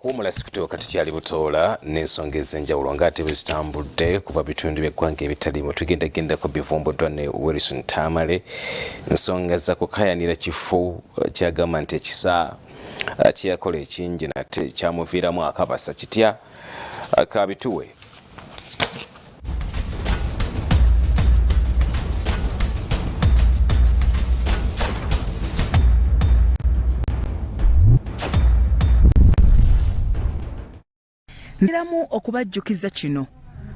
okuwumula sikutuuka tukyali butoola n'ensonga ez'enjawulo ng'ate bwe zitambudde kuva bitundu by'eggwanga ebitaliimu tugendagendako bivumbuddwa ne Wilson Tamale ensonga za kukayanira kifo kyagamba nti ekisa kyeyakola ekingi nate kyamuviiramu akabasa kitya kabituwe. Nziramu okubajjukiza kino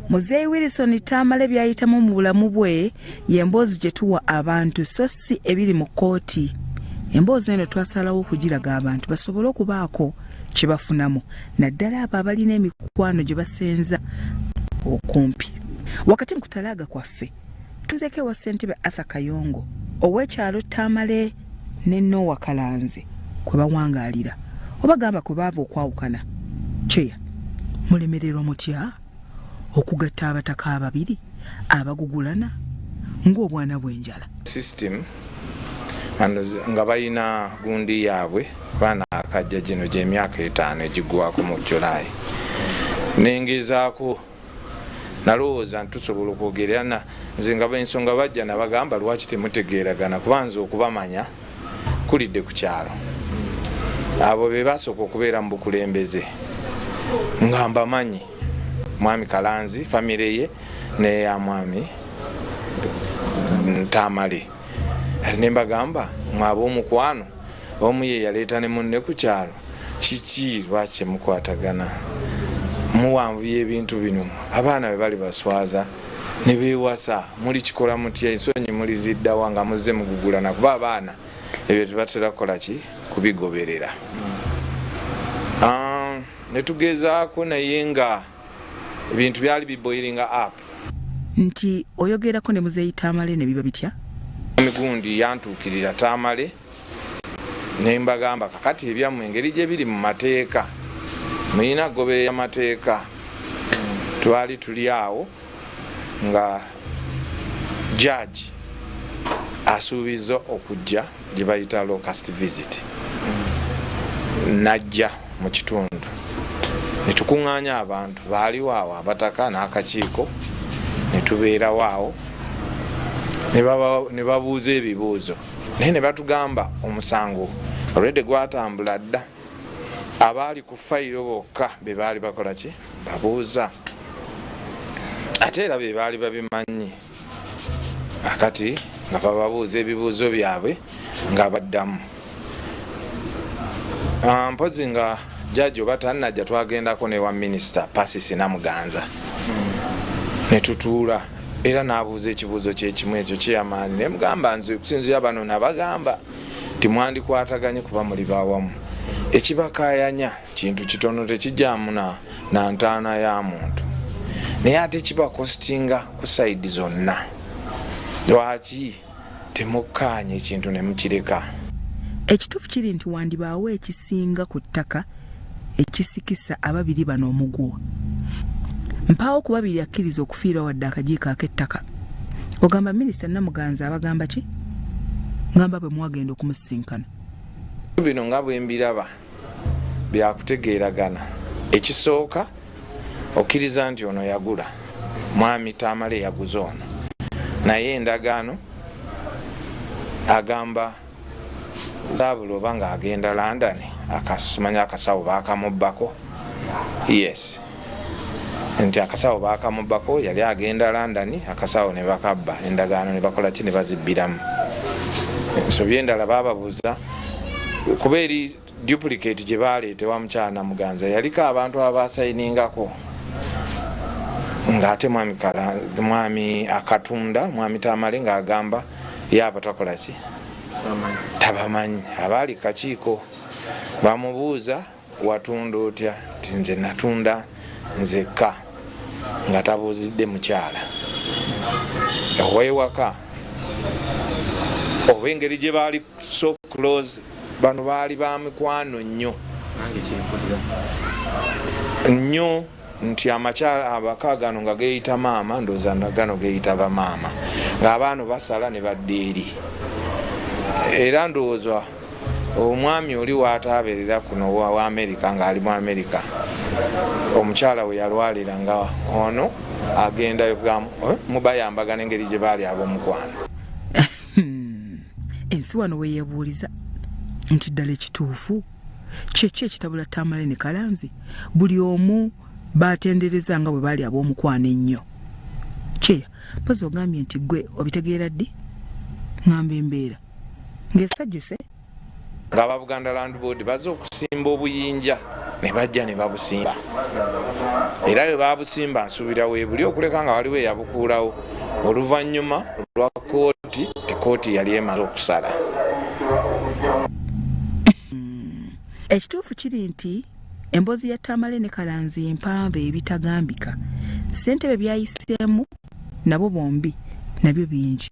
Muzeeyi Wilson Tamale byayitamu mu bulamu bwe y'emboozi gye tuwa abantu so si ebiri mu kkooti. Emboozi eno twasalawo okugiraga abantu basobole okubaako kye bafunamu naddala abo abalina emikwano gye basenza okumpi. Wakati mu kutalaaga kwaffe tunzeko ewa ssentebe Arthur Kayongo ow'ekyalo Tamale ne Noah Kalanze kwe bawangaalira oba gamba kwe baava okwawukana kyeya mulemererwa mutya okugatta abataka ababiri abagugulana ng'obwana bw'enjala system nga balina gundi yaabwe baana akajja gino gy'emyaka 5 egigwako mu July nengezaako nalowooza ntusobola okwogerana nze nga b'ensonga bajja nabagamba lwaki temutegeeragana kubanza okubamanya kulidde ku kyalo abo be basooka okubeera mu bukulembeze nga mbamanyi mwami Kalanzi famire ye ne ya mwami Tamale nembagamba mwaba omukwano omu ye yaleeta ne munne ku kyalo kiki lwaki mukwatagana muwanvu y'ebintu bino abaana be bali baswaza ne beewasa muli kikola mutya ensonyi muli ziddawa nga muzze mugugulana kuba abaana ebyo tebatera kukola ki kubigoberera netugezaako naye nga ebintu byali biboilinga up nti oyogerako ne Muzeeyi Tamale ne biba bitya emigundi yantuukirira Tamale nembagamba kakati ebyammwe engeri gye biri mu mateeka muyina gobe y'amateeka twali tuli awo nga judge asuubiza okujja gye bayita locust visit najja mu kitundu netukuŋŋaanya abantu baaliwo awo abataka n'akakiiko netubeerawo awo ne babuuza ebibuuzo naye ne batugamba omusango olwedde gwatambula dda abaali ku fayiro bokka be baali bakola ki babuuza ate era be baali babimanyi akati nga bababuuza ebibuuzo byabwe nga baddamu mpozi nga judge oba tannajja twagendako ne wa minisita Pasisi Namuganza netutuula era n'abuuza ekibuuzo kyekimu ekyo kyeyamaani nemugamba nze okusinziira bano nabagamba timwandikwataganye kuba muli bawamu ekibakayanya kintu kitono tekijjaamu na ntaana ya muntu naye ate kibakostinga ku sayidi zonna lwaki temukkaanya ekintu ne mukireka. Ekituufu kiri nti wandibaawo ekisinga ku ttaka ekisikisa ababiri bano omugwo mpaawo ku babiri akkiriza okufiirwa wadde akajiiko ak'ettaka ogamba minisita Namuganza abagamba ki ngamba bwe mwagenda okumusisinkana bino nga bwe mbiraba byakutegeeragana ekisooka okkiriza nti ono yagula mwami Tamale yaguza ono naye endagaano agamba zabula oba nga agenda London akasumanya akasawo bakamubbako yes nti akasawo bakamubbako yali agenda London akasawo ne bakabba endagaano ne bakola ki ne bazibbiramu ensobi endala bababuuza kuba eri duplicate gye baleetewa mukyala Namuganza yaliko abantu abasayiningako ng'ate mwami akatunda mwami Tamale ng'agamba yaaba takola ki tabamanyi abaali kakiiko bamubuuza watunda otya ti nze natunda nzekka nga tabuuzidde mukyala ow'ewaka oba engeri gye baali so close bano baali ba mikwano nnyo nti amakyala abaka gano nga geeyita maama ndowooza gano geeyita bamaama ng'abaana basala ne badda eri era ndowooza omwami oli waatabeerera kuno wa Amerika ng'ali mu Amerika omukyala we yalwalira nga ono agendayo mubayambagana engeri gye baali ab'omukwano. Ensi wano we yeebuuliza nti ddala ekituufu kyeki ekitabula Tamale ne Kalanzi buli omu baatendereza nga bwe baali ab'omukwano ennyo. Kyeya mpozi ogambye nti gwe obitegeera ddi? Ngamba embeera ng'esajjuse ng'aba Buganda Land Board bazze okusimba obuyinja ne bajja ne babusimba, era bwe babusimba nsuubira weebuli okuleka nga waliwo eyabukuulawo oluvannyuma lwa kooti, ti kooti yali emaze okusala. Ekituufu kiri nti emboozi ya Tamale ne Kalanzi empanvu ebitagambika, ssentebe byayiseemu nabo bombi nabyo bingi.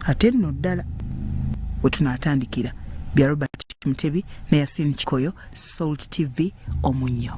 Ate nno ddala we tunaatandikira bya Robert Mutebi ne Yasin Kikoyo, Salt TV Omunnyo.